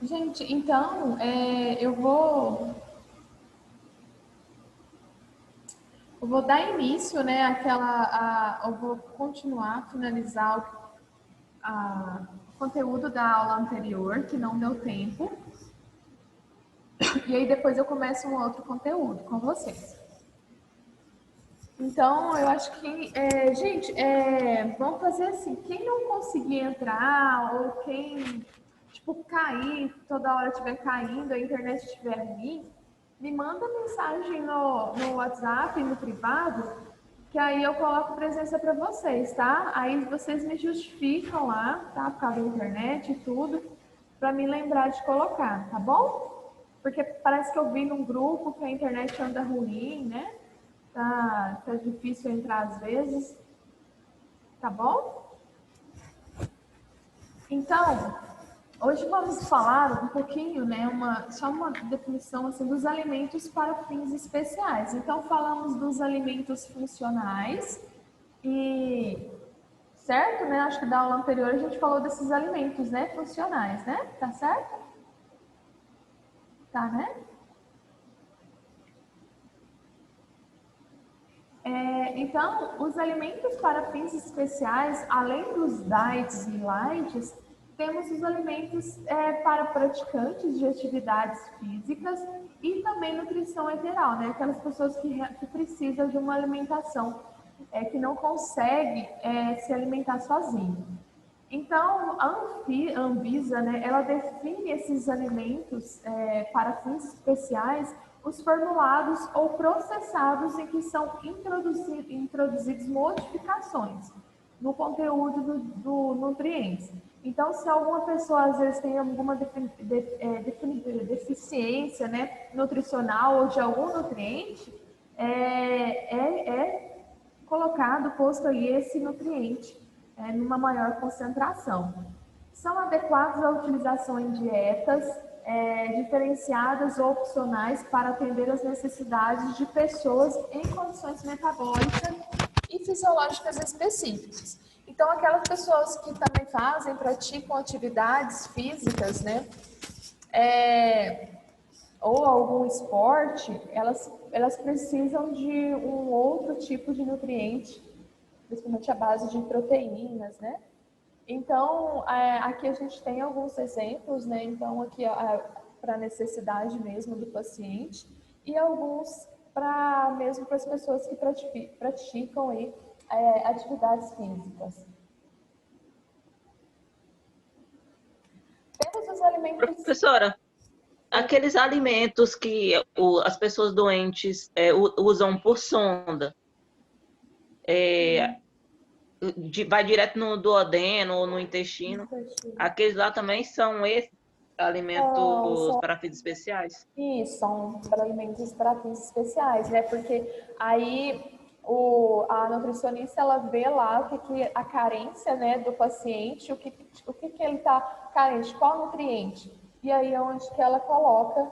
Gente, então, eu vou dar início, né, eu vou continuar, finalizar o conteúdo da aula anterior, que não deu tempo, e aí depois eu começo um outro conteúdo com vocês. Então, eu acho que, gente, vamos fazer assim, quem não conseguir entrar, ou quem, tipo, cair, toda hora estiver caindo, a internet estiver ruim, me manda mensagem no WhatsApp, no privado, que aí eu coloco presença para vocês, tá? Aí vocês me justificam lá, tá? Por causa da internet e tudo, para me lembrar de colocar, tá bom? Porque parece que eu vi num grupo que a internet anda ruim, né? Tá difícil entrar às vezes, tá bom? Então, hoje vamos falar um pouquinho, né, só uma definição assim, dos alimentos para fins especiais. Então, falamos dos alimentos funcionais e, certo, né? Acho que da aula anterior a gente falou desses alimentos, né, funcionais, né? Tá certo? Tá, né? Então, os alimentos para fins especiais, além dos diets e lights, temos os alimentos para praticantes de atividades físicas e também nutrição integral, né? Aquelas pessoas que precisam de uma alimentação, que não consegue se alimentar sozinho. Então, a Anvisa, né, ela define esses alimentos para fins especiais, os formulados ou processados em que são introduzidas modificações no conteúdo do nutriente. Então, se alguma pessoa às vezes tem alguma deficiência, né, nutricional ou de algum nutriente, é colocado, posto aí esse nutriente numa maior concentração. São adequados à utilização em dietas diferenciadas ou opcionais para atender às necessidades de pessoas em condições metabólicas e fisiológicas específicas. Então, aquelas pessoas que também praticam atividades físicas, né, ou algum esporte, elas precisam de um outro tipo de nutriente, principalmente a base de proteínas, né? Então, aqui a gente tem alguns exemplos, né? Então, aqui para a necessidade mesmo do paciente e alguns mesmo para as pessoas que praticam aí, atividades físicas. Temos os alimentos... Professora, aqueles alimentos que as pessoas doentes usam por sonda, vai direto no duodeno ou no intestino, aqueles lá também são esses alimentos para fins especiais? Isso, são para alimentos para fins especiais, né? Porque aí a nutricionista ela vê lá o que a carência, né, do paciente, o que ele está carente, qual nutriente. E aí é onde que ela coloca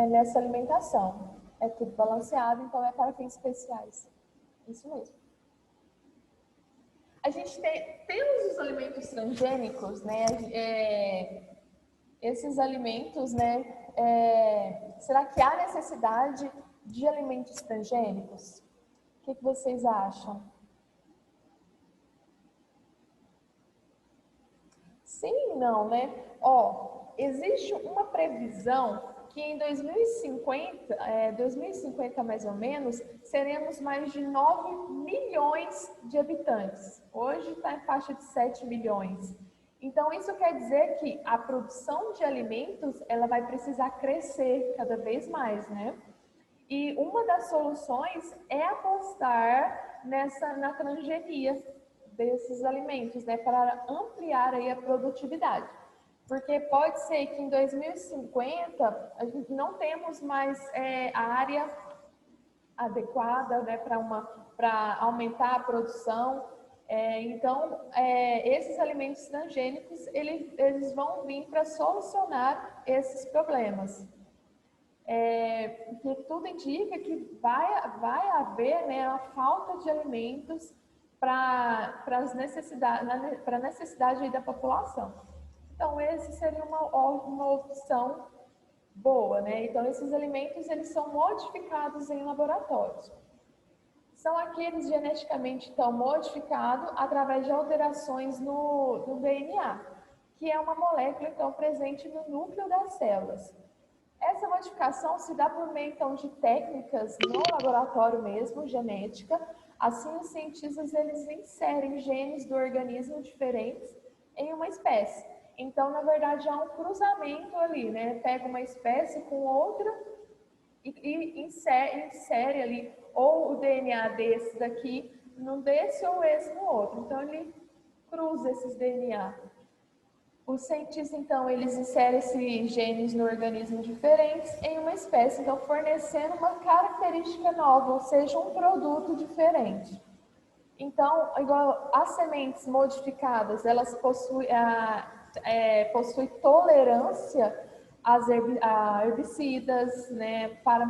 nessa alimentação. É tudo balanceado, então é para fins especiais. Isso mesmo. A gente temos os alimentos transgênicos, né? Esses alimentos, né? Será que há necessidade de alimentos transgênicos? O que vocês acham? Sim e não, né? Existe uma previsão que em 2050 mais ou menos, seremos mais de 9 milhões de habitantes. Hoje está em faixa de 7 milhões. Então, isso quer dizer que a produção de alimentos, ela vai precisar crescer cada vez mais, né? E uma das soluções é apostar na transgenia desses alimentos, né, para ampliar aí a produtividade. Porque pode ser que em 2050 a gente não temos mais área adequada, né, para aumentar a produção. Então, esses alimentos transgênicos, eles vão vir para solucionar esses problemas. Porque tudo indica que vai haver, né, a falta de alimentos para a necessidade aí da população. Então, esse seria uma opção boa, né? Então, esses alimentos, eles são modificados em laboratórios. São aqueles geneticamente, então, modificados através de alterações no DNA, que é uma molécula, então, presente no núcleo das células. Essa modificação se dá por meio, então, de técnicas no laboratório mesmo, genética. Assim, os cientistas, eles inserem genes do organismo diferentes em uma espécie. Então, na verdade, há um cruzamento ali, né? Pega uma espécie com outra e insere ali ou o DNA desse daqui num desse ou esse no outro. Então, ele cruza esses DNA. Os cientistas, então, eles inserem esses genes no organismo diferentes em uma espécie, então fornecendo uma característica nova, ou seja, um produto diferente. Então, igual as sementes modificadas, elas possuem tolerância a herbicidas, né, para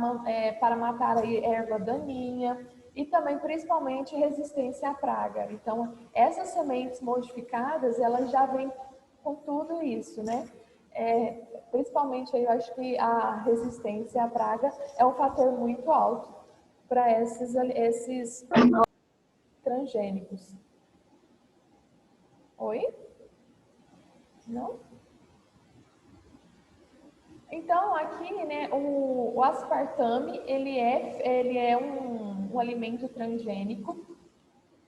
matar a erva daninha e também, principalmente, resistência à praga. Então, essas sementes modificadas, elas já vêm com tudo isso, né? Principalmente, eu acho que a resistência à praga é um fator muito alto para esses transgênicos. Oi? Não? Então, aqui, né, o aspartame, ele é um alimento transgênico.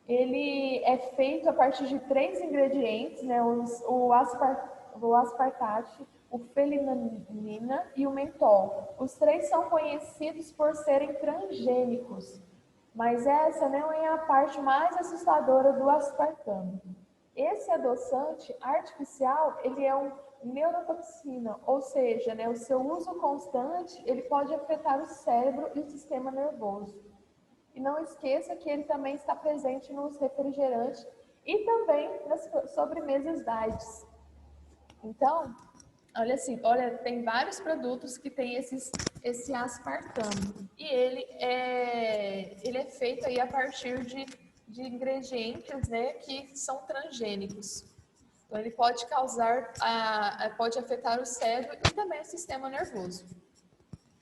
Ele é feito a partir de 3 ingredientes, né, o aspartate, o felinina e o mentol. Os 3 são conhecidos por serem transgênicos, mas essa não é a parte mais assustadora do aspartame. Esse adoçante artificial, ele é um neurotoxina, ou seja, né, o seu uso constante, ele pode afetar o cérebro e o sistema nervoso. E não esqueça que ele também está presente nos refrigerantes e também nas sobremesas diets. Então, olha, tem vários produtos que tem esse aspartame. E ele é feito aí a partir de ingredientes, né, que são transgênicos. Então, ele pode pode afetar o cérebro e também o sistema nervoso.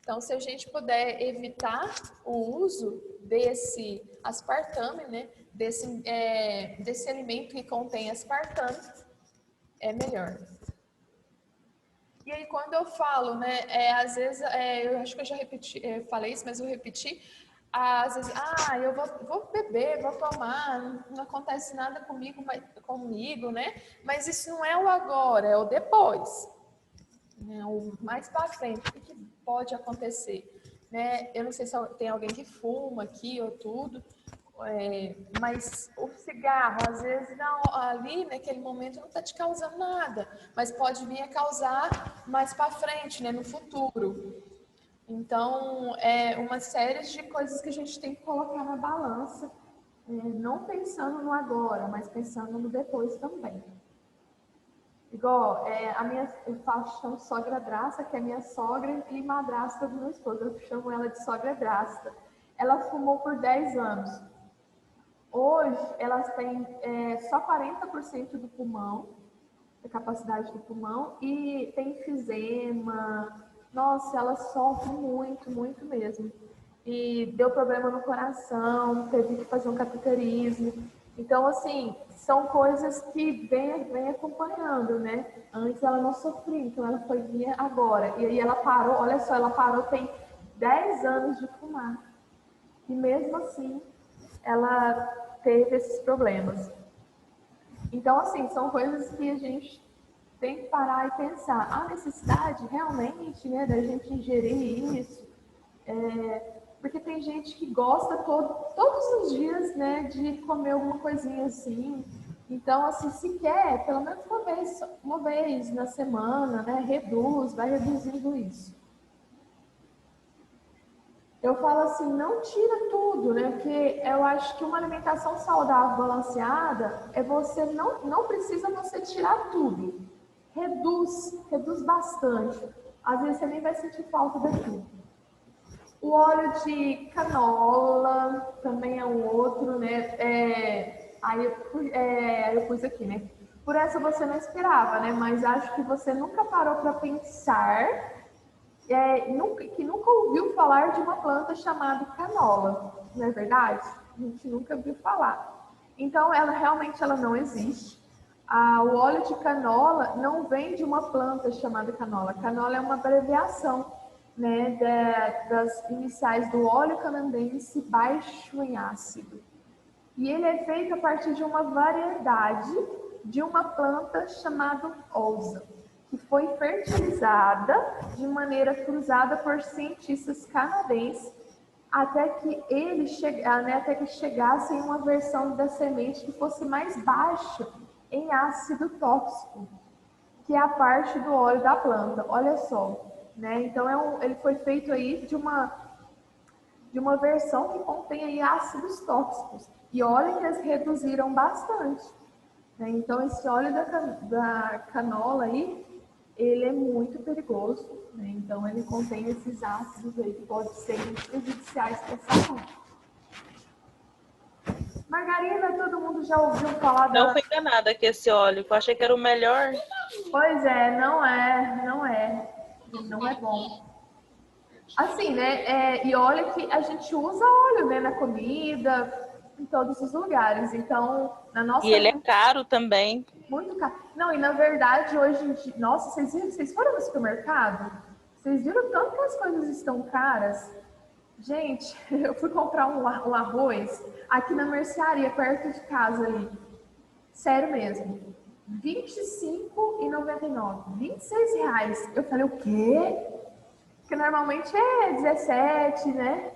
Então, se a gente puder evitar o uso desse aspartame, né, desse alimento que contém aspartame, é melhor. E aí, quando eu falo, né, às vezes, eu acho que eu já falei isso, mas eu repeti, às vezes, eu vou beber, vou tomar, não acontece nada comigo, né, mas isso não é o agora, é o depois, né, o mais para frente, o que pode acontecer, né, eu não sei se tem alguém que fuma aqui ou tudo, mas o cigarro, às vezes, não, ali naquele momento não está te causando nada, mas pode vir a causar mais para frente, né, no futuro. Então, é uma série de coisas que a gente tem que colocar na balança, não pensando no agora, mas pensando no depois também. Igual, eu chamo sogra-drasta, que é minha sogra e madrasta do meu esposo, eu chamo ela de sogra-drasta. Ela fumou por 10 anos. Hoje, elas têm só 40% do pulmão, da capacidade do pulmão, e tem enfisema. Nossa, ela sofre muito, muito mesmo. E deu problema no coração, teve que fazer um cateterismo. Então, assim, são coisas que vem acompanhando, né? Antes ela não sofria, então ela foi vir agora. E aí ela parou, olha só, ela parou tem 10 anos de fumar. E mesmo assim, ela teve esses problemas. Então, assim, são coisas que a gente tem que parar e pensar. Há necessidade realmente, né, da gente ingerir isso? Porque tem gente que gosta todos os dias, né, de comer alguma coisinha assim. Então, assim, se quer, pelo menos uma vez na semana, né, vai reduzindo isso. Eu falo assim, não tira tudo, né? Porque eu acho que uma alimentação saudável, balanceada, não precisa você tirar tudo. Reduz bastante. Às vezes você nem vai sentir falta daquilo. O óleo de canola também é um outro, né? Aí eu pus aqui, né? por essa você não esperava, né? Mas acho que você nunca parou para pensar, que nunca ouviu falar de uma planta chamada canola, não é verdade? A gente nunca ouviu falar. Então, ela realmente ela não existe. O óleo de canola não vem de uma planta chamada canola. Canola é uma abreviação, né, das iniciais do óleo canadense baixo em ácido. E ele é feito a partir de uma variedade de uma planta chamada ousa, que foi fertilizada de maneira cruzada por cientistas canadenses até que até que chegasse em uma versão da semente que fosse mais baixa em ácido tóxico, que é a parte do óleo da planta. Olha só, né? Então ele foi feito aí de uma versão que contém aí ácidos tóxicos. E olha que eles reduziram bastante, né? Então, esse óleo da canola aí, ele é muito perigoso, né? Então, ele contém esses ácidos aí que podem ser prejudiciais para a saúde. Margarina, todo mundo já ouviu falar Não fui enganada que esse óleo, eu achei que era o melhor. Pois é, não é, não é bom. Assim, né? E olha que a gente usa óleo, né, na comida, em todos os lugares. Então, na nossa. E ele é caro também. Muito caro. Não, e na verdade, hoje em dia. Nossa, vocês foram no supermercado? Vocês viram tanto que as coisas estão caras? Gente, eu fui comprar um arroz aqui na mercearia, perto de casa ali. Sério mesmo. R$ 25,99. R$ 26. Eu falei, o quê? Porque normalmente é 17, né?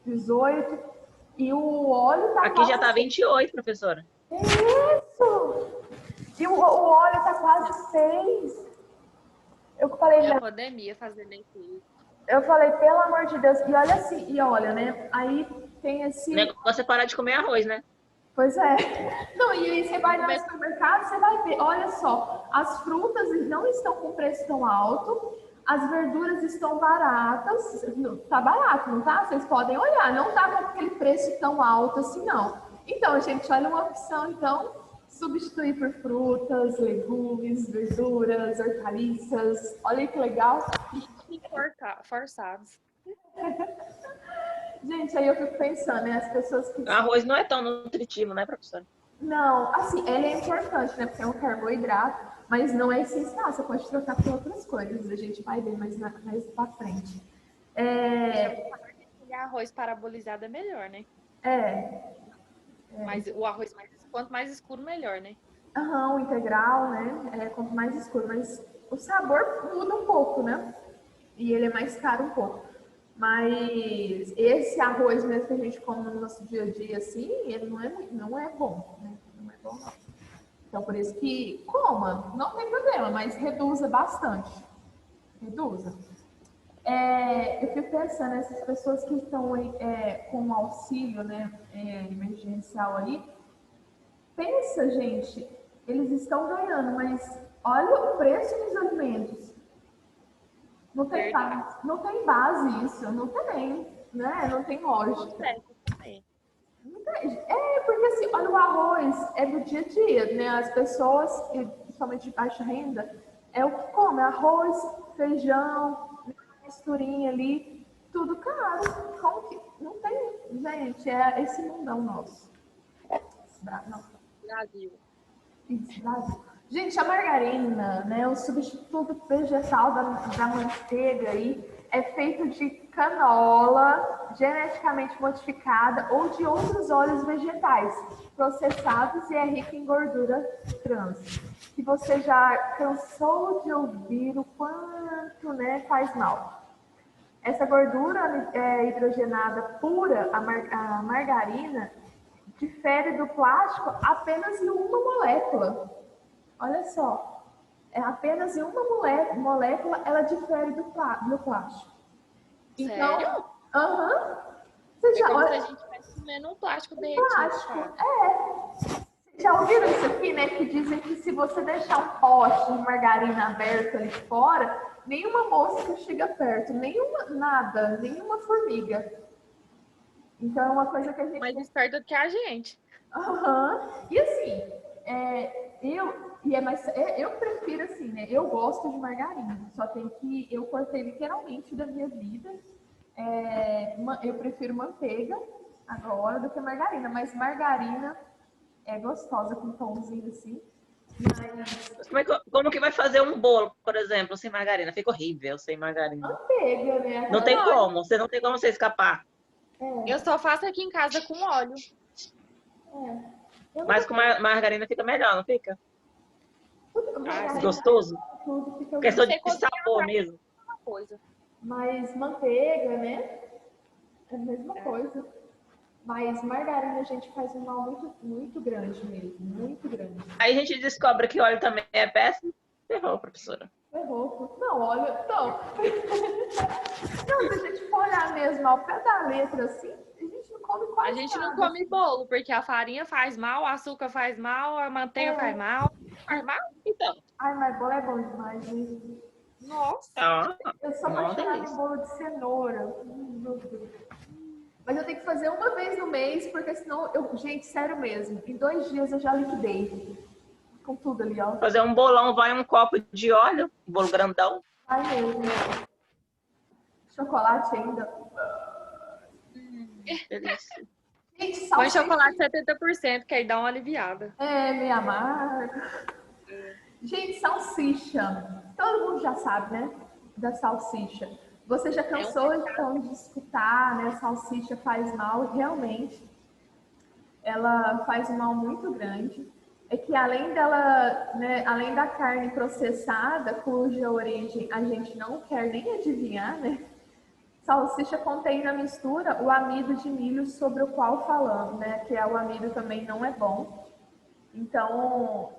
18. E o óleo tá Aqui já tá 28, professora. Isso! E o óleo tá quase 6. Eu falei, é a pandemia fazendo isso. Eu falei, pelo amor de Deus. E olha assim, e olha, né? Aí tem esse. O negócio é parar de comer arroz, né? Pois é. Não, e aí você vai no supermercado, você vai ver, olha só, as frutas não estão com preço tão alto, as verduras estão baratas, tá barato, não tá? Vocês podem olhar, não tá com aquele preço tão alto assim, não. Então, gente, olha uma opção, então, substituir por frutas, legumes, verduras, hortaliças, olha que legal. Forçados. Gente, aí eu fico pensando, né, as pessoas que... O arroz não é tão nutritivo, né, professora? Não, assim, ele é importante, né? Porque é um carboidrato, mas não é essencial. Você pode trocar por outras coisas. A gente vai ver mais pra frente. Arroz parabolizado é melhor, né? Mas o arroz, quanto mais escuro, melhor, né? O integral, né? Quanto mais escuro. Mas o sabor muda um pouco, né? E ele é mais caro um pouco. Mas esse arroz mesmo que a gente come no nosso dia a dia, assim, ele não é bom, né? Não é bom, não. Então, por isso que coma, não tem problema, mas reduza bastante. Reduza. Eu fico pensando, essas pessoas que estão com o auxílio, né, emergencial aí, pensa, gente, eles estão ganhando, mas olha o preço dos alimentos. Não tem base isso, não tem, né? Não tem lógica. Porque assim, olha, o arroz é do dia a dia, né? As pessoas, principalmente de baixa renda, é o que come, arroz, feijão, misturinha ali, tudo caro. Como que não tem, gente, é esse mundão nosso. Brasil. Isso, Brasil. Gente, a margarina, né, o substituto vegetal da manteiga aí, é feito de canola geneticamente modificada ou de outros óleos vegetais processados e é rico em gordura trans. Que você já cansou de ouvir o quanto, né, faz mal. Essa gordura hidrogenada pura, a margarina, difere do plástico apenas em uma molécula. Olha só, apenas em uma molécula ela difere do plástico. Então, sério? Você já, como se a gente estivesse comendo um plástico derretido. Vocês já ouviram isso aqui, né? Que dizem que se você deixar um pote de margarina aberto ali fora, nenhuma mosca chega perto, nenhuma formiga. Então é uma coisa que a gente... Mais esperto do que a gente. E assim, E é mais, eu prefiro assim, né? Eu gosto de margarina, só tem que eu cortei literalmente da minha vida. Eu prefiro manteiga agora do que margarina, mas margarina é gostosa com pãozinho assim. Mas Como que vai fazer um bolo, por exemplo, sem margarina? Fica horrível sem margarina. manteiga, né? Não tem como, você não tem como você escapar. Eu só faço aqui em casa com óleo. Mas com margarina fica melhor, não fica? Ah, Gostoso? Tudo fica Questão Você de cozinha sabor mesmo. uma coisa. Mas manteiga, né? É a mesma coisa. Mas margarina a gente faz um mal muito, muito grande mesmo. Muito grande. Aí a gente descobre que óleo também é péssimo. Ferrou, professora. Ferrou. Não, olha, não. Não, se a gente for olhar mesmo ao pé da letra assim, a gente não come quase A gente não nada. come bolo, porque a farinha faz mal, o açúcar faz mal, a manteiga faz mal. Faz mal? Então. Ai, mas bolo é bom demais, gente. Nossa. Eu sou Uma apaixonada em delícia. bolo de cenoura. Meu Deus. Mas eu tenho que fazer uma vez no mês, porque senão gente, sério mesmo, em 2 dias eu já liquidei. Com tudo ali, ó. Fazer um bolão, vai um copo de óleo, um bolo grandão. Ai, mesmo. Chocolate ainda. Delícia. Gente, Põe salsicha. chocolate 70%, que aí dá uma aliviada. Me amargo. Gente, salsicha. Todo mundo já sabe, né? Da salsicha. Você já cansou então de escutar, né? Salsicha faz mal, e realmente ela faz um mal muito grande. É que além dela, né, além da carne processada, cuja origem a gente não quer nem adivinhar, né? Salsicha contém na mistura o amido de milho sobre o qual falamos, né? Que o amido também não é bom. Então,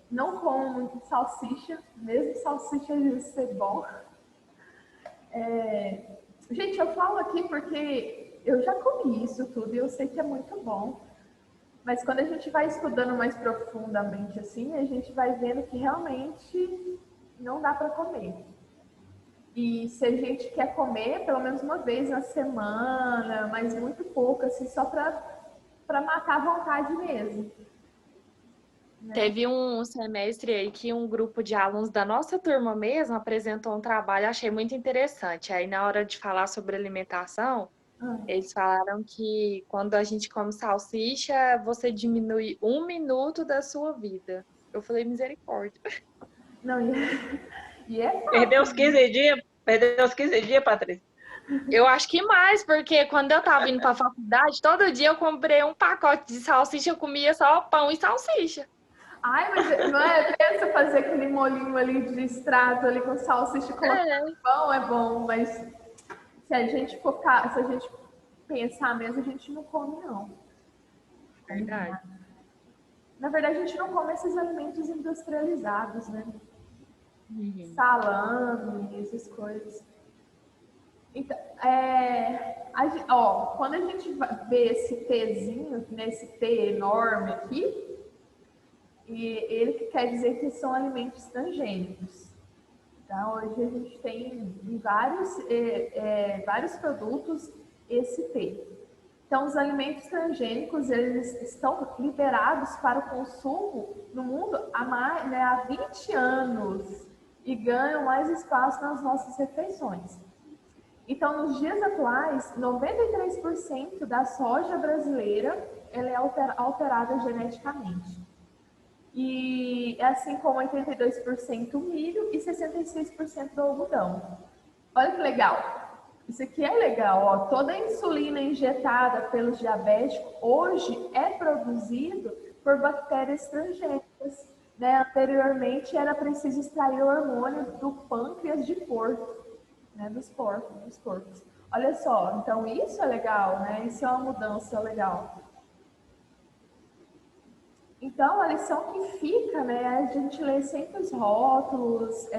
não como muito salsicha, mesmo salsicha de ser bom. Gente, eu falo aqui porque eu já comi isso tudo e eu sei que é muito bom. Mas quando a gente vai estudando mais profundamente assim, a gente vai vendo que realmente não dá para comer. E se a gente quer comer, pelo menos uma vez na semana, mas muito pouco, assim, só para matar a vontade mesmo. Teve um semestre aí que um grupo de alunos da nossa turma mesmo apresentou um trabalho, achei muito interessante. Aí, na hora de falar sobre alimentação, eles falaram que quando a gente come salsicha, você diminui 1 minuto da sua vida. Eu falei, misericórdia. Não, e é Perdeu os 15 dias? Perdeu os 15 dias, Patrícia? Eu acho que mais, porque quando eu tava indo pra faculdade, todo dia eu comprei um pacote de salsicha, eu comia só pão e salsicha. Ai, mas não é? Pensa fazer aquele molinho ali de extrato ali com salsicha e colocar no pão, é bom, mas se a gente focar, se a gente pensar mesmo, a gente não come, não. Verdade. Na verdade, a gente não come esses alimentos industrializados, né? Salame, essas coisas. Então, quando a gente vê esse Tzinho, nesse T enorme aqui, e ele quer dizer que são alimentos transgênicos. Tá? Hoje a gente tem em vários produtos esse T. Então, os alimentos transgênicos, eles estão liberados para o consumo no mundo há 20 anos e ganham mais espaço nas nossas refeições. Então, nos dias atuais, 93% da soja brasileira ela é alterada geneticamente. E assim como 82% milho e 66% do algodão. Olha que legal. Isso aqui é legal, ó. Toda a insulina injetada pelos diabéticos hoje é produzido por bactérias transgênicas. Né? Anteriormente era preciso extrair o hormônio do pâncreas de porco, né? Dos porcos. Olha só, então isso é legal, né? Isso é uma mudança legal. Então, a lição que fica, né, é a gente ler sempre os rótulos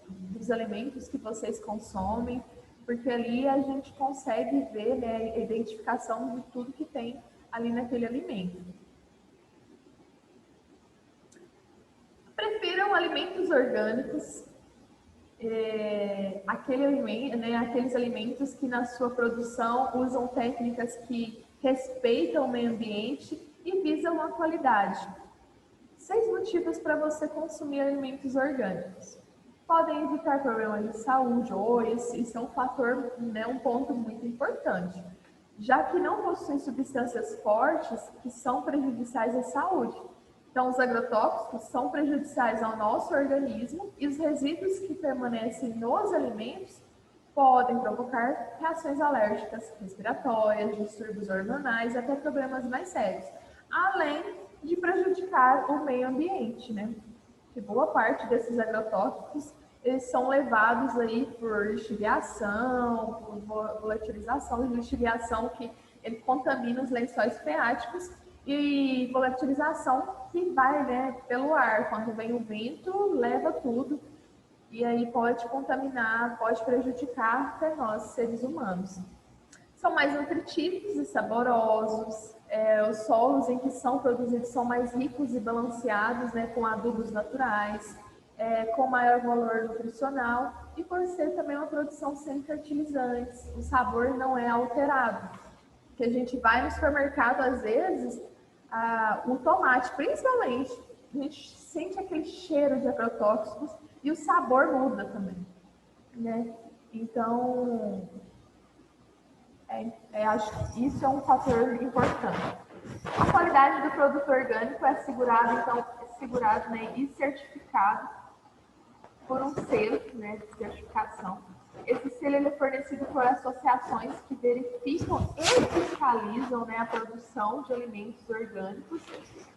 dos alimentos que vocês consomem, porque ali a gente consegue ver, né, a identificação de tudo que tem ali naquele alimento. Prefiram alimentos orgânicos, aqueles alimentos que na sua produção usam técnicas que respeitam o meio ambiente e visam a qualidade. motivos para você consumir alimentos orgânicos. Podem evitar problemas de saúde, ou isso é um fator, né, um ponto muito importante, já que não possuem substâncias fortes que são prejudiciais à saúde. Então, os agrotóxicos são prejudiciais ao nosso organismo e os resíduos que permanecem nos alimentos podem provocar reações alérgicas, respiratórias, distúrbios hormonais, até problemas mais sérios, além de prejudicar o meio ambiente, né? Que boa parte desses agrotóxicos eles são levados aí por lixiviação, por volatilização, lixiviação que ele contamina os lençóis freáticos e volatilização que vai, né, pelo ar. Quando vem o vento, leva tudo e aí pode contaminar, pode prejudicar até nós, seres humanos. São mais nutritivos e saborosos, os solos em que são produzidos são mais ricos e balanceados, né, com adubos naturais, com maior valor nutricional e por ser também uma produção sem fertilizantes, o sabor não é alterado. Que a gente vai no supermercado, às vezes, um tomate, principalmente, a gente sente aquele cheiro de agrotóxicos e o sabor muda também, né? Então, acho que isso é um fator importante. A qualidade do produto orgânico é assegurado, né, e certificado por um selo, né, de certificação. Esse selo ele é fornecido por associações que verificam e fiscalizam, né, a produção de alimentos orgânicos,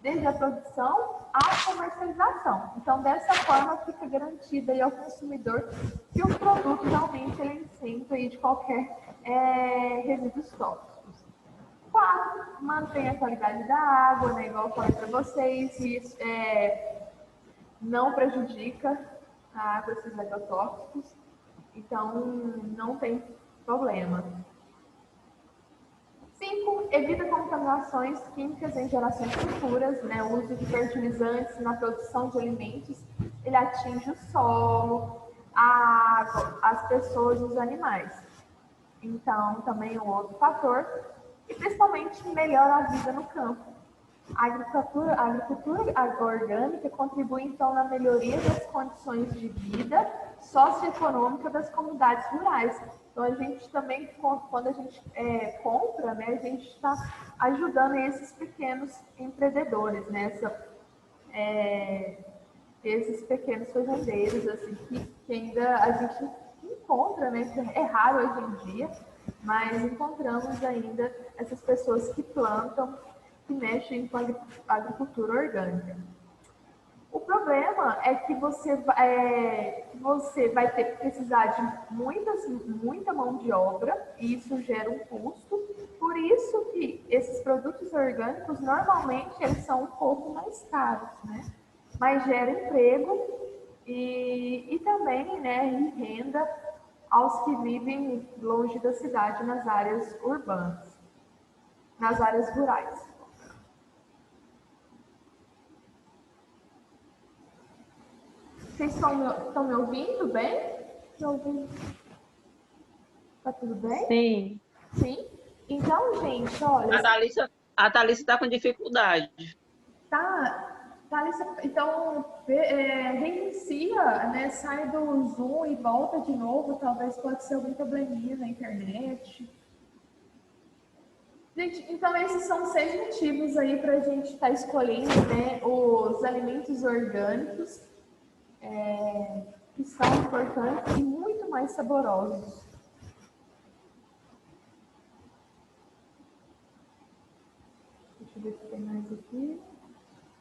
desde a produção à comercialização. Então, dessa forma, fica garantida aí ao consumidor que o produto realmente ele é isento aí de qualquer resíduos tóxicos. 4, mantém a qualidade da água, né, igual eu falei para vocês, e isso não prejudica a água, esses agrotóxicos. Então, não tem problema. 5, evita contaminações químicas em gerações futuras, né? O uso de fertilizantes na produção de alimentos, ele atinge o solo, a água, as pessoas e os animais. Então, também é um outro fator. E, principalmente, melhora a vida no campo. A agricultura orgânica contribui, então, na melhoria das condições de vida socioeconômica das comunidades rurais. Então, a gente também, quando a gente compra, né, a gente está ajudando esses pequenos empreendedores, né, esses pequenos fazendeiros, assim, que ainda a gente encontra, né, é raro hoje em dia, mas encontramos ainda essas pessoas que plantam, que mexem com a agricultura orgânica. O problema é que você vai ter que precisar de muita mão de obra e isso gera um custo. Por isso que esses produtos orgânicos, normalmente, eles são um pouco mais caros, né? Mas gera emprego e também, né, renda aos que vivem longe da cidade, nas áreas urbanas, nas áreas rurais. Vocês estão me ouvindo bem? Estão ouvindo? Tá tudo bem? Sim. Sim? Então, gente, olha... A Thalissa está com dificuldade. Tá, Thalissa, então reinicia, né? Sai do Zoom e volta de novo. Talvez pode ser algum probleminha na internet. Gente, então esses são 6 motivos aí para a gente estar escolhendo, né, os alimentos orgânicos que são importantes e muito mais saborosos. Deixa eu ver se tem mais aqui.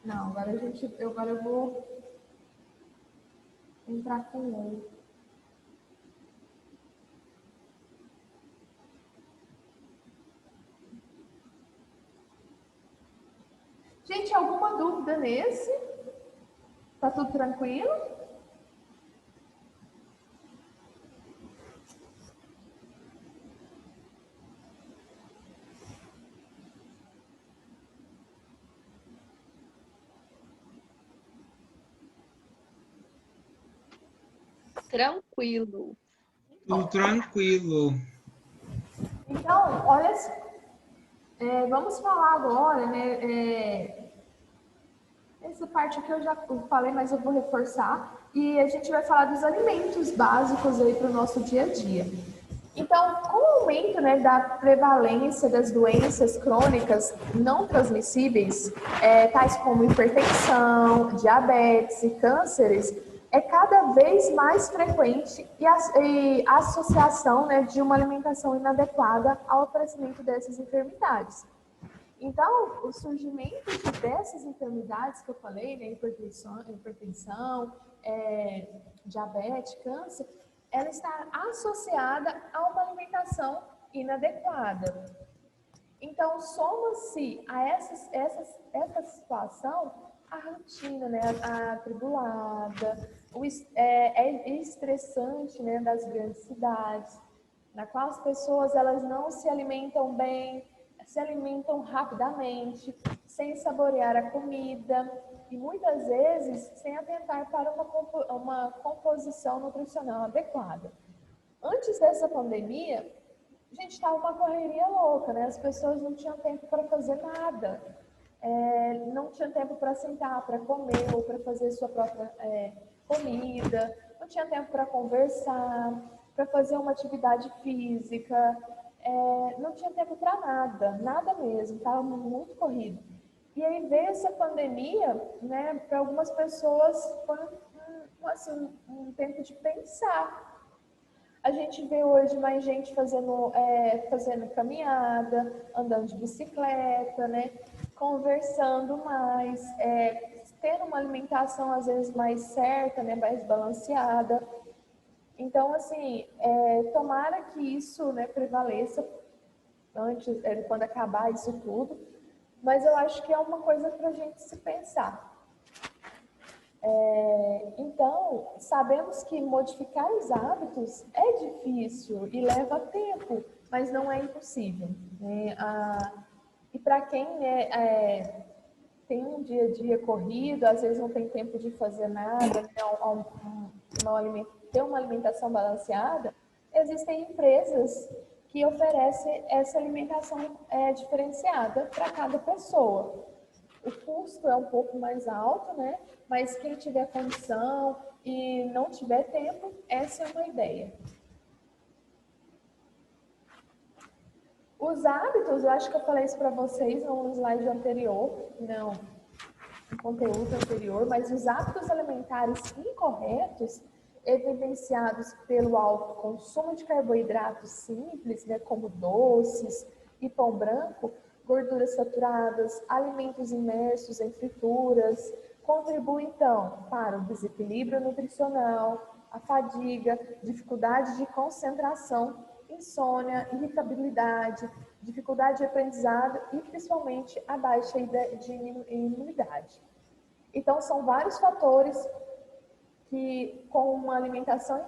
Não, agora eu vou entrar com um. Gente, alguma dúvida nesse? Tá tudo tranquilo? Tranquilo. Tudo tranquilo. Então, olha só. Vamos falar agora, né, Essa parte aqui eu já falei, mas eu vou reforçar. E a gente vai falar dos alimentos básicos aí para o nosso dia a dia. Então, com o aumento, né, da prevalência das doenças crônicas não transmissíveis, tais como hipertensão, diabetes e cânceres, é cada vez mais frequente e a associação, né, de uma alimentação inadequada ao aparecimento dessas enfermidades. Então, o surgimento dessas enfermidades que eu falei, né, hipertensão, diabetes, câncer, ela está associada a uma alimentação inadequada. Então, soma-se a essa situação a rotina, né, a atribulada, estressante, né, das grandes cidades, na qual as pessoas elas não se alimentam bem, se alimentam rapidamente, sem saborear a comida e muitas vezes sem atentar para uma composição nutricional adequada. Antes dessa pandemia, a gente estava uma correria louca, né? As pessoas não tinham tempo para fazer nada, não tinham tempo para sentar, para comer ou para fazer sua própria comida, não tinha tempo para conversar, para fazer uma atividade física, não tinha tempo para nada, nada mesmo, estava muito corrido. E aí veio essa pandemia, né, para algumas pessoas foi um tempo de pensar. A gente vê hoje mais gente fazendo caminhada, andando de bicicleta, né, conversando mais, tendo uma alimentação às vezes mais certa, né, mais balanceada. Então, assim, tomara que isso, né, prevaleça antes, quando acabar isso tudo, mas eu acho que é uma coisa para a gente se pensar. Então, sabemos que modificar os hábitos é difícil e leva tempo, mas não é impossível, né? E para quem tem um dia a dia corrido, às vezes não tem tempo de fazer nada, né? Ter uma alimentação balanceada, existem empresas que oferecem essa alimentação diferenciada para cada pessoa. O custo é um pouco mais alto, né? Mas quem tiver condição e não tiver tempo, essa é uma ideia. Os hábitos, eu acho que eu falei isso para vocês no slide anterior, não, no conteúdo anterior, mas os hábitos alimentares incorretos, evidenciados pelo alto consumo de carboidratos simples, né, como doces e pão branco, gorduras saturadas, alimentos imersos em frituras, contribuem, então, para o desequilíbrio nutricional, a fadiga, dificuldade de concentração, insônia, irritabilidade, dificuldade de aprendizado e, principalmente, a baixa de imunidade. Então, são vários fatores que, com uma alimentação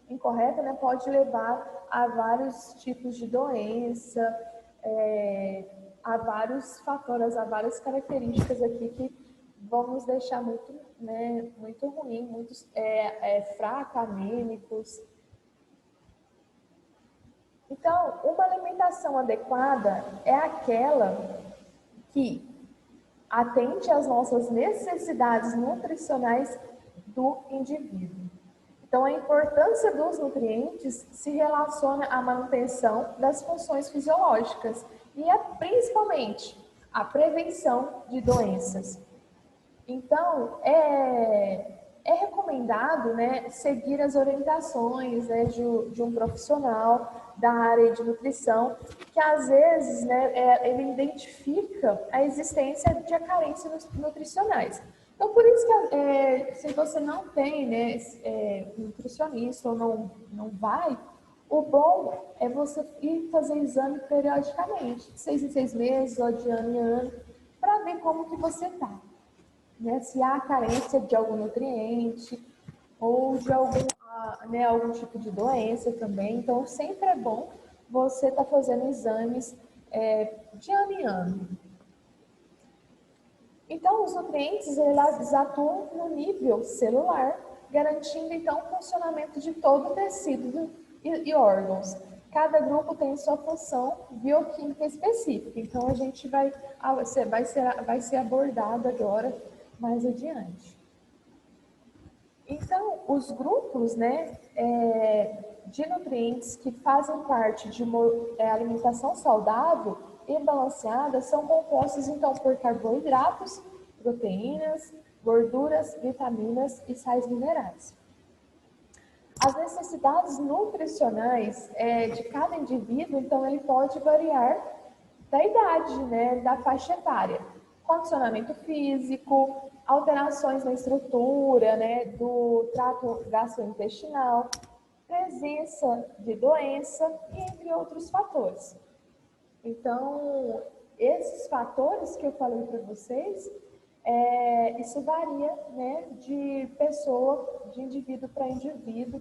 incorreta, né, pode levar a vários tipos de doença, a vários fatores, a várias características aqui que vão nos deixar muito, né, muito ruim, muito fracos, anêmicos. Então, uma alimentação adequada é aquela que atende às nossas necessidades nutricionais do indivíduo. Então, a importância dos nutrientes se relaciona à manutenção das funções fisiológicas e principalmente a prevenção de doenças. Então, é recomendado, né, seguir as orientações, né, de um profissional da área de nutrição, que às vezes, né, ele identifica a existência de carências nutricionais. Então, por isso que se você não tem, né, nutricionista ou não vai, o bom é você ir fazer exame periodicamente, de 6 em 6 meses ou de ano em ano, para ver como que você está. Né, se há carência de algum nutriente ou de algum tipo de doença também. Então, sempre é bom você estar fazendo exames de ano em ano. Então, os nutrientes eles atuam no nível celular, garantindo, então, o funcionamento de todo o tecido e órgãos. Cada grupo tem sua função bioquímica específica. Então, a gente vai ser abordado agora mais adiante. Então, os grupos, né, de nutrientes que fazem parte de uma alimentação saudável e balanceada são compostos, então, por carboidratos, proteínas, gorduras, vitaminas e sais minerais. As necessidades nutricionais de cada indivíduo, então, ele pode variar da idade, né, da faixa etária. Condicionamento físico, alterações na estrutura, né, do trato gastrointestinal, presença de doença, entre outros fatores. Então, esses fatores que eu falei para vocês, isso varia, né, de pessoa, de indivíduo para indivíduo,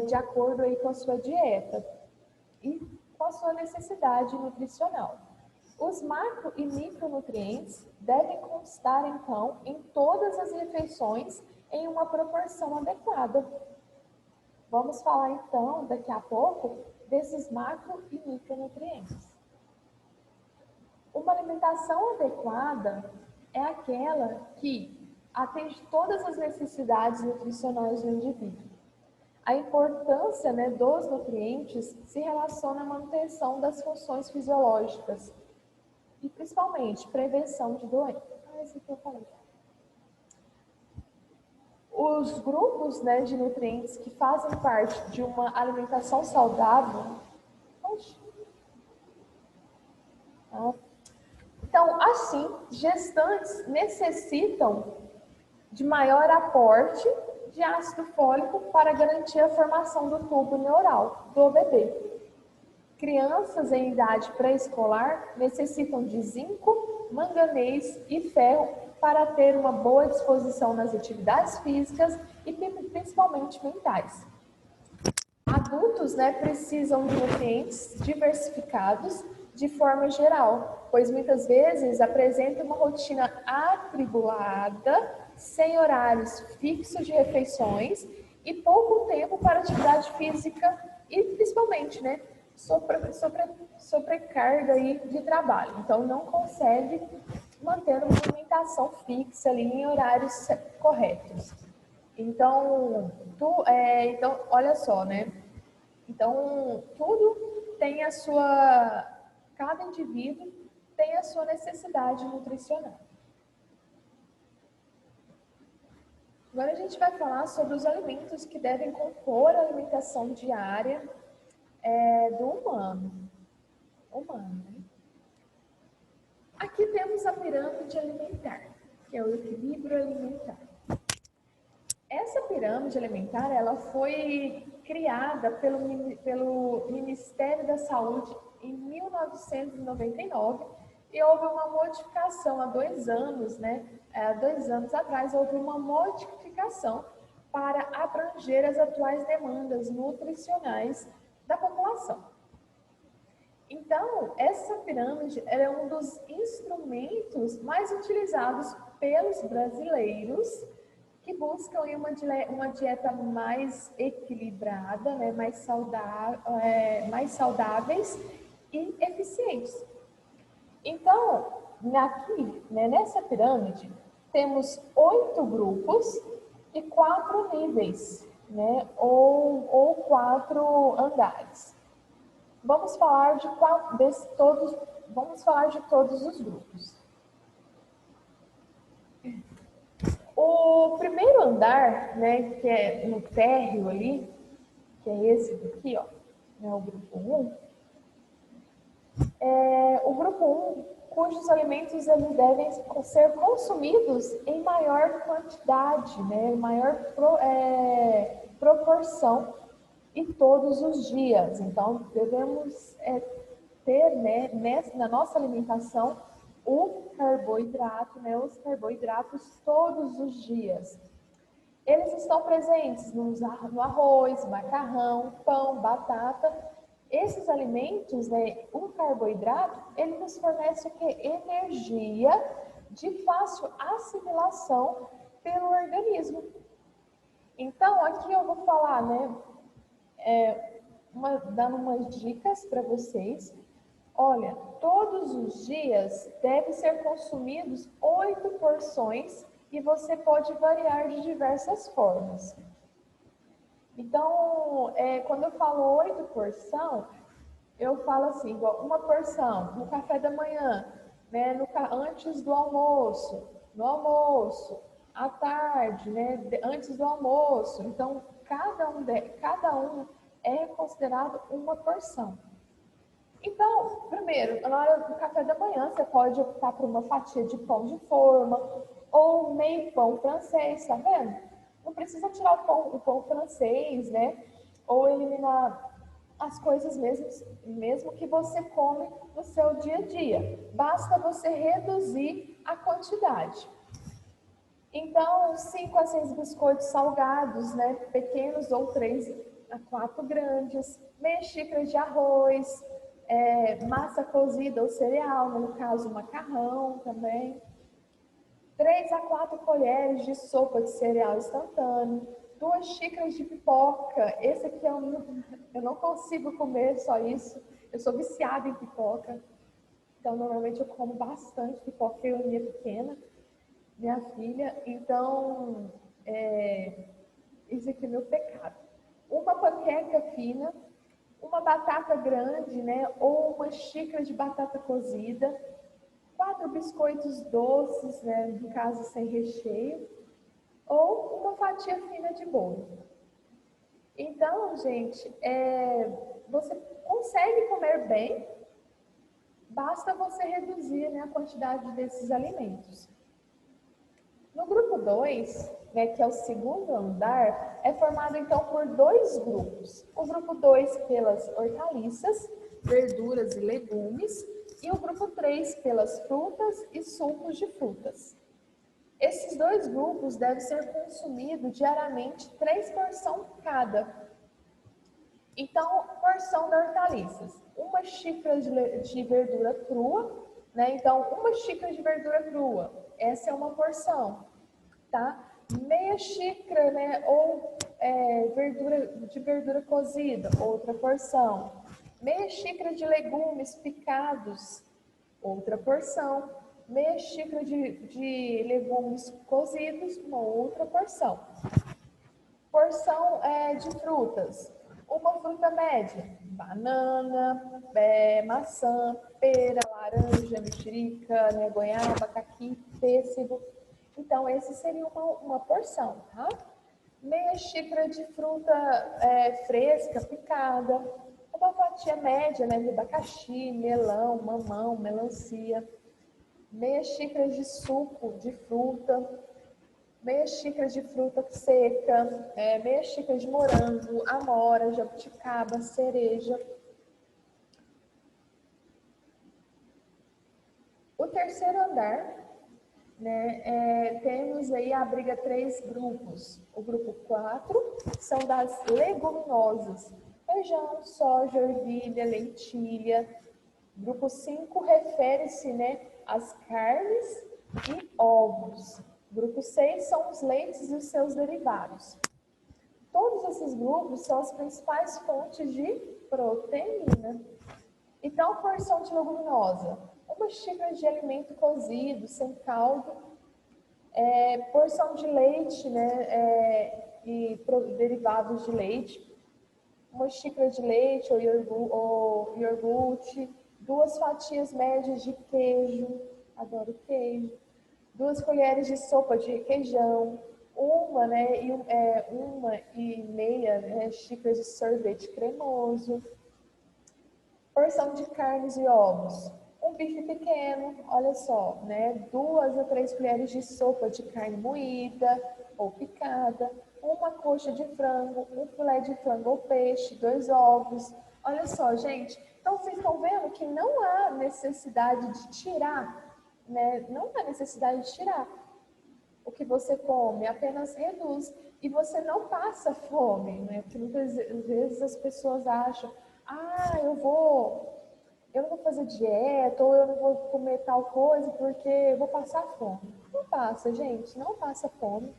de acordo aí com a sua dieta e com a sua necessidade nutricional. Os macro e micronutrientes devem constar, então, em todas as refeições em uma proporção adequada. Vamos falar, então, daqui a pouco, desses macro e micronutrientes. Uma alimentação adequada é aquela que atende todas as necessidades nutricionais do indivíduo. A importância, né, dos nutrientes se relaciona à manutenção das funções fisiológicas e, principalmente, prevenção de doenças. Isso que eu falei. Os grupos, né, de nutrientes que fazem parte de uma alimentação saudável. Então, assim, gestantes necessitam de maior aporte de ácido fólico para garantir a formação do tubo neural do bebê. Crianças em idade pré-escolar necessitam de zinco, manganês e ferro para ter uma boa disposição nas atividades físicas e principalmente mentais. Adultos, né, precisam de nutrientes diversificados de forma geral, pois muitas vezes apresentam uma rotina atribulada, sem horários fixos de refeições e pouco tempo para atividade física e principalmente, né, sobrecarga aí de trabalho. Então, não consegue manter uma alimentação fixa ali em horários corretos. Então, então olha só, né? Então, tudo tem a sua... Cada indivíduo tem a sua necessidade nutricional. Agora a gente vai falar sobre os alimentos que devem compor a alimentação diária do humano. Né? Aqui temos a pirâmide alimentar, que é o equilíbrio alimentar. Essa pirâmide alimentar, ela foi criada pelo Ministério da Saúde em 1999 e houve uma modificação há 2 anos, né? Há 2 anos atrás houve uma modificação para abranger as atuais demandas nutricionais da população. Então, essa pirâmide é um dos instrumentos mais utilizados pelos brasileiros que buscam uma dieta mais equilibrada, né, mais saudáveis e eficientes. Então, aqui, né, nessa pirâmide, temos 8 grupos e 4 níveis, né, ou 4 andares. Vamos falar de todos os grupos. O primeiro andar, né, que é no térreo ali, que é esse daqui, ó, né, o grupo 1, o grupo 1, cujos alimentos eles devem ser consumidos em maior quantidade, né, em maior proporção e todos os dias. Então, devemos ter, né, na nossa alimentação o carboidrato, né, os carboidratos todos os dias. Eles estão presentes no arroz, macarrão, pão, batata. Esses alimentos, né, o carboidrato, ele nos fornece o quê? Energia de fácil assimilação pelo organismo. Então, aqui eu vou falar, né, dando umas dicas para vocês. Olha, todos os dias devem ser consumidos 8 porções e você pode variar de diversas formas. Então, quando eu falo 8 porções, eu falo assim, igual uma porção no café da manhã, né, antes do almoço, no almoço, à tarde, né, antes do almoço. Então, cada um é considerado uma porção. Então, primeiro, na hora do café da manhã, você pode optar por uma fatia de pão de forma ou meio pão francês, tá vendo? Não precisa tirar o pão francês, né? Ou eliminar as coisas mesmo que você come no seu dia a dia. Basta você reduzir a quantidade. Então, 5 a 6 biscoitos salgados, né? Pequenos ou 3 a 4 grandes, meia xícara de arroz, massa cozida ou cereal, no caso macarrão também, 3 a 4 colheres de sopa de cereal instantâneo, 2 xícaras de pipoca. Esse aqui eu não consigo comer só isso, eu sou viciada em pipoca, então normalmente eu como bastante pipoca, eu e minha pequena, minha filha, então isso aqui é meu pecado. Uma panqueca fina, uma batata grande, né, ou uma xícara de batata cozida, 4 biscoitos doces, né, no caso sem recheio, ou uma fatia fina de bolo. Então, gente, você consegue comer bem, basta você reduzir, né, a quantidade desses alimentos. No grupo 2, né, que é o segundo andar, é formado então por 2 grupos. O grupo 2 pelas hortaliças, verduras e legumes, e o grupo 3 pelas frutas e sucos de frutas. Esses 2 grupos devem ser consumidos diariamente 3 porções cada. Então, porção de hortaliças, uma xícara de verdura crua, né? Então, uma xícara de verdura crua, essa é uma porção, tá? Meia xícara, né? Ou verdura cozida, outra porção. Meia xícara de legumes picados, outra porção. Meia xícara de legumes cozidos, uma outra porção. Porção de frutas. Uma fruta média, banana, maçã, pera, laranja, mexerica, né, goiaba, caqui, pêssego. Então, esse seria uma porção, tá? Meia xícara de fruta fresca, picada. Uma fatia média, né, de abacaxi, melão, mamão, melancia. Meia xícara de suco de fruta. Meia xícara de fruta seca, meia xícara de morango, amora, jabuticaba, cereja. O terceiro andar, né, temos aí, abriga 3 grupos. O grupo 4 são das leguminosas, feijão, soja, ervilha, lentilha. Grupo 5 refere-se, né, às carnes e ovos. Grupo 6 são os leites e os seus derivados. Todos esses grupos são as principais fontes de proteína. Então, porção de leguminosa, uma xícara de alimento cozido, sem caldo, porção de leite, né, e derivados de leite, uma xícara de leite ou iogurte, 2 fatias médias de queijo, adoro queijo, 2 colheres de sopa de requeijão, uma e meia, né, xícaras de sorvete cremoso, porção de carnes e ovos, um bife pequeno, olha só, né, 2 a 3 colheres de sopa de carne moída ou picada, uma coxa de frango, um filé de frango ou peixe, 2 ovos. Olha só, gente, então vocês estão vendo que não há necessidade de tirar, né? Não há necessidade de tirar o que você come, apenas reduz. E você não passa fome, né? Porque muitas vezes as pessoas acham, eu não vou fazer dieta, ou eu não vou comer tal coisa porque eu vou passar fome. Não passa, gente, não passa fome.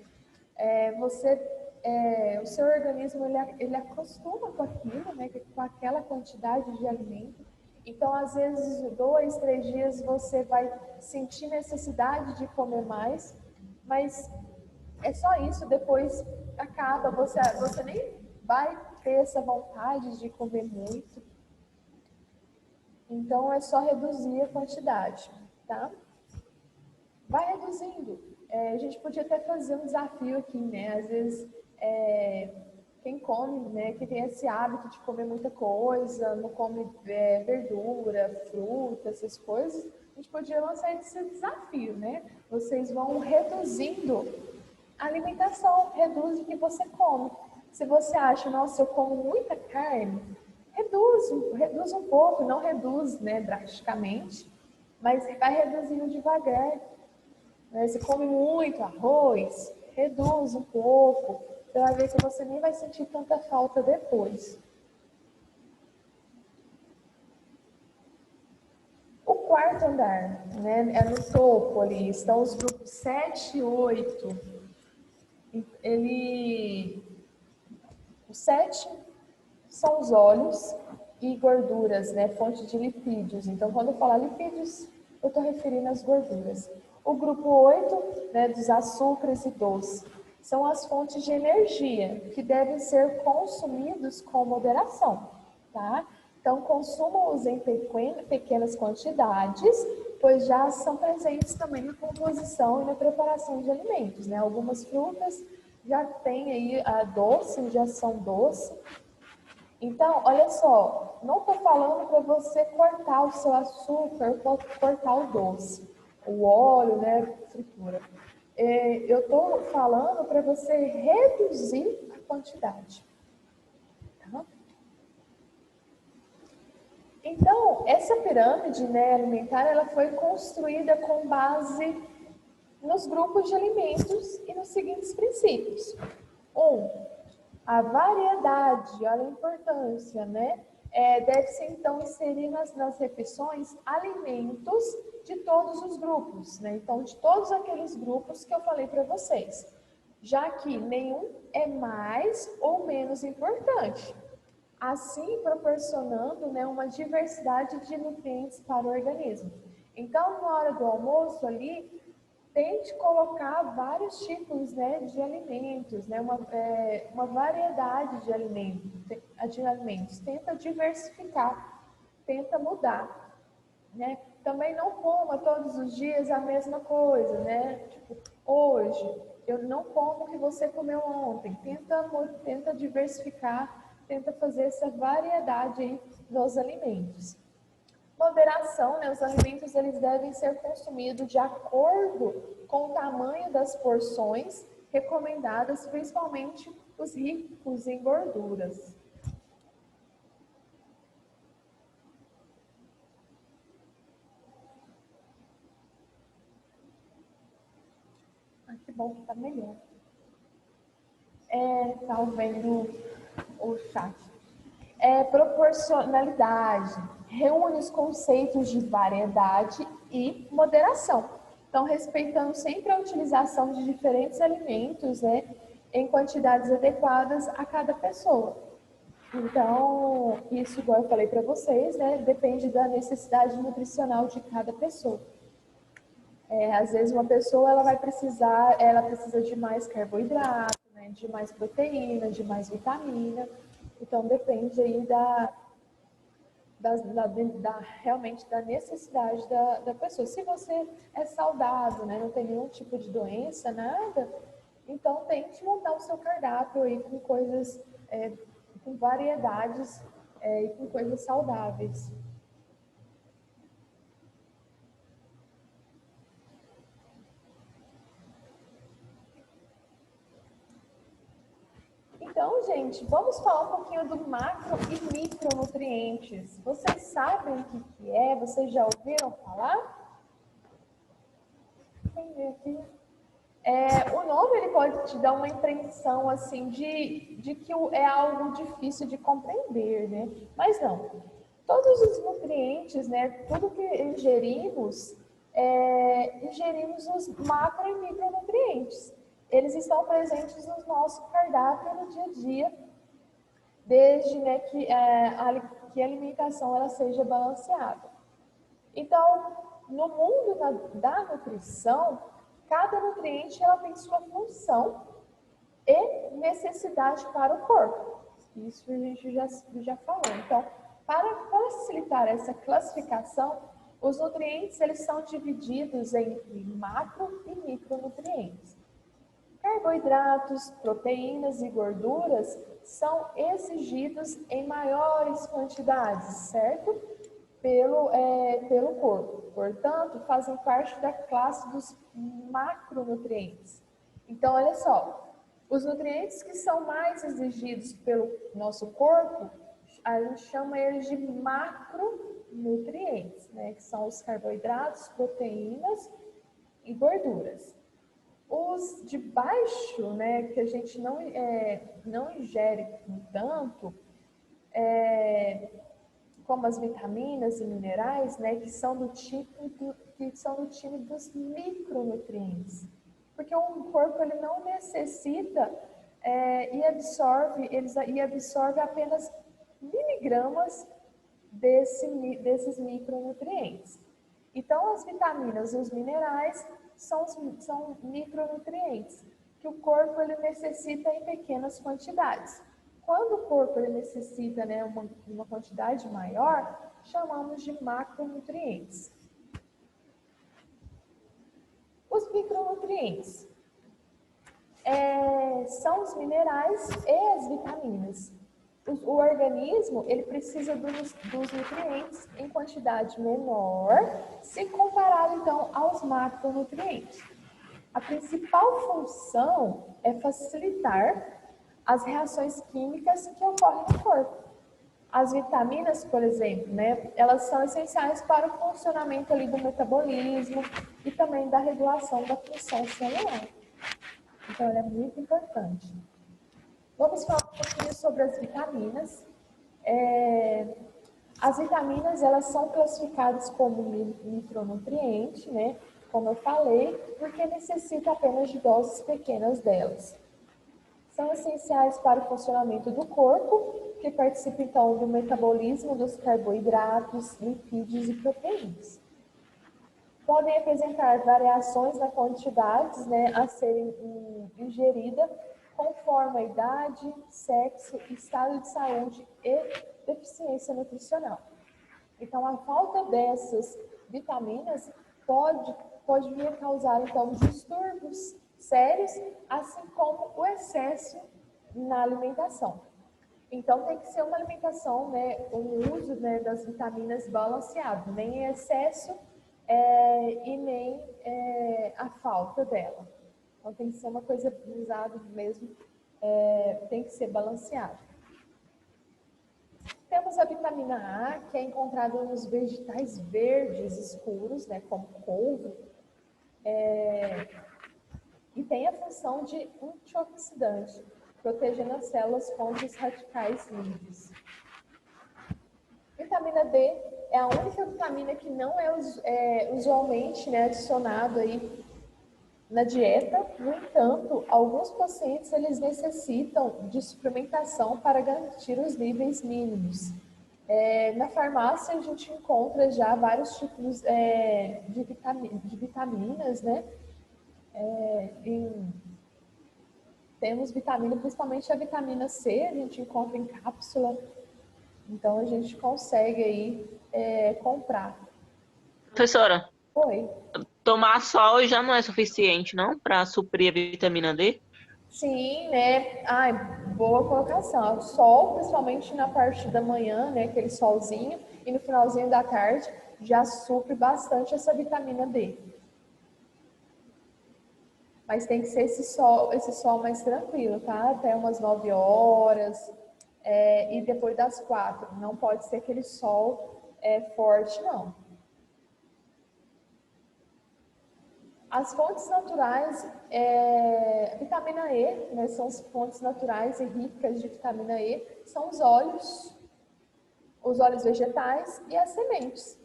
O seu organismo, ele acostuma com aquilo, né? Com aquela quantidade de alimento. Então, às vezes, 2, 3 dias você vai sentir necessidade de comer mais, Mas é só isso, depois acaba, você nem vai ter essa vontade de comer muito. Então, é só reduzir a quantidade, tá? Vai reduzindo. A gente podia até fazer um desafio aqui, né? Às vezes, quem come, né, que tem esse hábito de comer muita coisa, não come verdura, fruta, essas coisas, a gente podia lançar esse desafio, né? Vocês vão reduzindo a alimentação, reduz o que você come. Se você acha, nossa, eu como muita carne, reduz um pouco, não reduz, né, drasticamente, mas vai reduzindo devagar. Né? Se come muito arroz, reduz um pouco. Você vai ver que você nem vai sentir tanta falta depois. O quarto andar, né, é no topo ali, estão os grupos 7 e 8. O 7 são os óleos e gorduras, né, fonte de lipídios. Então, quando eu falar lipídios, eu estou referindo às gorduras. O grupo 8, né, dos açúcares e doces, são as fontes de energia que devem ser consumidos com moderação, tá? Então, consumam-os em pequenas quantidades, pois já são presentes também na composição e na preparação de alimentos, né? Algumas frutas já têm aí a doce, já são doce. Então, olha só, não estou falando para você cortar o seu açúcar, cortar o doce, o óleo, né, fritura. Eu estou falando para você reduzir a quantidade. Tá? Então, essa pirâmide, né, alimentar, ela foi construída com base nos grupos de alimentos e nos seguintes princípios. A variedade, olha a importância, né? Deve-se, então, inserir nas refeições alimentos de todos os grupos, né? Então, de todos aqueles grupos que eu falei para vocês, já que nenhum é mais ou menos importante, assim proporcionando, né, uma diversidade de nutrientes para o organismo. Então, na hora do almoço ali, tente colocar vários tipos, né, de alimentos, né, uma variedade de alimentos. Tenta diversificar, tenta mudar, né? Também não coma todos os dias a mesma coisa, né? Tipo, hoje eu não como o que você comeu ontem. Tenta diversificar, tenta fazer essa variedade aí nos alimentos. Moderação, né? Os alimentos eles devem ser consumidos de acordo com o tamanho das porções recomendadas, principalmente os ricos em gorduras. Que bom que tá melhor. Tá vendo o chat. Proporcionalidade. Reúne os conceitos de variedade e moderação. Então, respeitando sempre a utilização de diferentes alimentos, né, em quantidades adequadas a cada pessoa. Então, isso, igual eu falei para vocês, né, depende da necessidade nutricional de cada pessoa. Às vezes uma pessoa ela precisa de mais carboidrato, né, de mais proteína, de mais vitamina. Então, depende aí realmente da necessidade da pessoa. Se você é saudável, né, não tem nenhum tipo de doença, nada, então tente montar o seu cardápio aí com coisas, com variedades e com coisas saudáveis. Então, gente, vamos falar um pouquinho do macro e micronutrientes. Vocês sabem o que é? Vocês já ouviram falar? Quem vê aqui? O nome ele pode te dar uma impressão assim de que é algo difícil de compreender, né? Mas não. Todos os nutrientes, né? Tudo que ingerimos os macro e micronutrientes. Eles estão presentes no nosso cardápio no dia a dia, desde, né, que a alimentação ela seja balanceada. Então, no mundo da nutrição, Cada nutriente ela tem sua função e necessidade para o corpo. Isso a gente já falou. Então, para facilitar essa classificação, os nutrientes eles são divididos em macro e micronutrientes. Carboidratos, proteínas e gorduras são exigidos em maiores quantidades, certo? Pelo corpo. Portanto, fazem parte da classe dos macronutrientes. Então, olha só, os nutrientes que são mais exigidos pelo nosso corpo, a gente chama eles de macronutrientes, né? Que são os carboidratos, proteínas e gorduras. Os de baixo, né, que a gente não ingere tanto, como as vitaminas e minerais, né, que são do time dos micronutrientes. Porque o corpo ele não necessita e absorve apenas miligramas desses micronutrientes. Então, as vitaminas e os minerais são micronutrientes que o corpo ele necessita em pequenas quantidades. Quando o corpo ele necessita, né, uma quantidade maior, chamamos de macronutrientes. Os micronutrientes são os minerais e as vitaminas. O organismo ele precisa dos nutrientes em quantidade menor, se comparado então aos macronutrientes. A principal função é facilitar as reações químicas que ocorrem no corpo. As vitaminas, por exemplo, né, elas são essenciais para o funcionamento ali do metabolismo e também da regulação da função celular. Então, ela é muito importante. Vamos falar um pouquinho sobre as vitaminas. As vitaminas, elas são classificadas como micronutriente, né? Como eu falei, porque necessita apenas de doses pequenas delas. São essenciais para o funcionamento do corpo, que participa, então, do metabolismo dos carboidratos, lipídios e proteínas. Podem apresentar variações na quantidades, né, a serem ingeridas, conforme a idade, sexo, estado de saúde e deficiência nutricional. Então, a falta dessas vitaminas pode vir a causar, então, distúrbios sérios, assim como o excesso na alimentação. Então, tem que ser uma alimentação, né, um uso, né, das vitaminas balanceado, nem excesso e nem a falta dela. Então, tem que ser uma coisa usada mesmo, tem que ser balanceado. Temos a vitamina A, que é encontrada nos vegetais verdes escuros, né, como couve, e tem a função de antioxidante, protegendo as células contra os radicais livres. Vitamina D é a única vitamina que não é usualmente, né, adicionado aí na dieta. No entanto, alguns pacientes eles necessitam de suplementação para garantir os níveis mínimos. Na farmácia a gente encontra já vários tipos de vitaminas, né? Temos vitamina, principalmente a vitamina C, a gente encontra em cápsula, então a gente consegue aí comprar. Professora, Oi. tomar sol já não é suficiente, não, para suprir a vitamina D? Sim, né? Ai, boa colocação. O sol, principalmente na parte da manhã, né? Aquele solzinho, e no finalzinho da tarde, já supre bastante essa vitamina D. Mas tem que ser esse sol mais tranquilo, tá? Até umas 9 horas e depois das 4. Não pode ser aquele sol forte, não. As fontes naturais, vitamina E, né, são as fontes naturais e ricas de vitamina E, são os óleos vegetais e as sementes.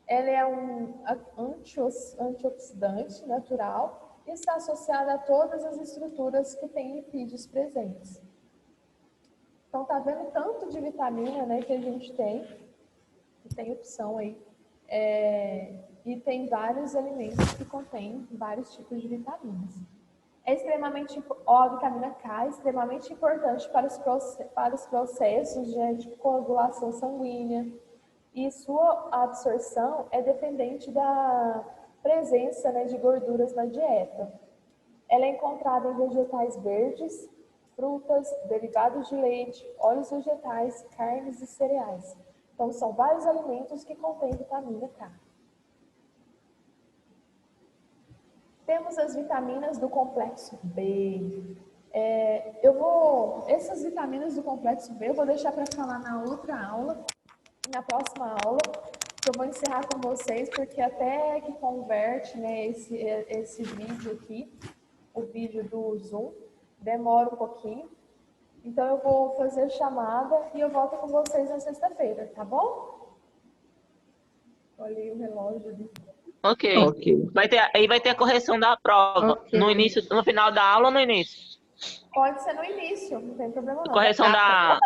Ela é um antioxidante natural e está associada a todas as estruturas que têm lipídios presentes. Então, tá vendo tanto de vitamina, né, que a gente tem opção aí. E tem vários alimentos que contêm vários tipos de vitaminas. A vitamina K é extremamente importante para os processos de coagulação sanguínea e sua absorção é dependente da presença, né, de gorduras na dieta. Ela é encontrada em vegetais verdes, frutas, derivados de leite, óleos vegetais, carnes e cereais. Então, são vários alimentos que contêm vitamina K. Temos as vitaminas do complexo B. Essas vitaminas do complexo B eu vou deixar para falar na outra aula, na próxima aula, que eu vou encerrar com vocês, porque até que converte, né, esse vídeo aqui, o vídeo do Zoom, demora um pouquinho. Então, eu vou fazer chamada e eu volto com vocês na sexta-feira, tá bom? Olhei o relógio ali. Ok. Aí vai ter a correção da prova. No início, no final da aula ou no início? Pode ser no início, não tem problema não. Correção da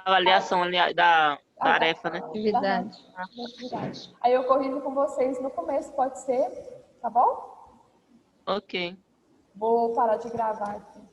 avaliação, da tarefa, né? Atividade. Aí eu corrijo com vocês no começo, pode ser? Tá bom? Ok. Vou parar de gravar aqui.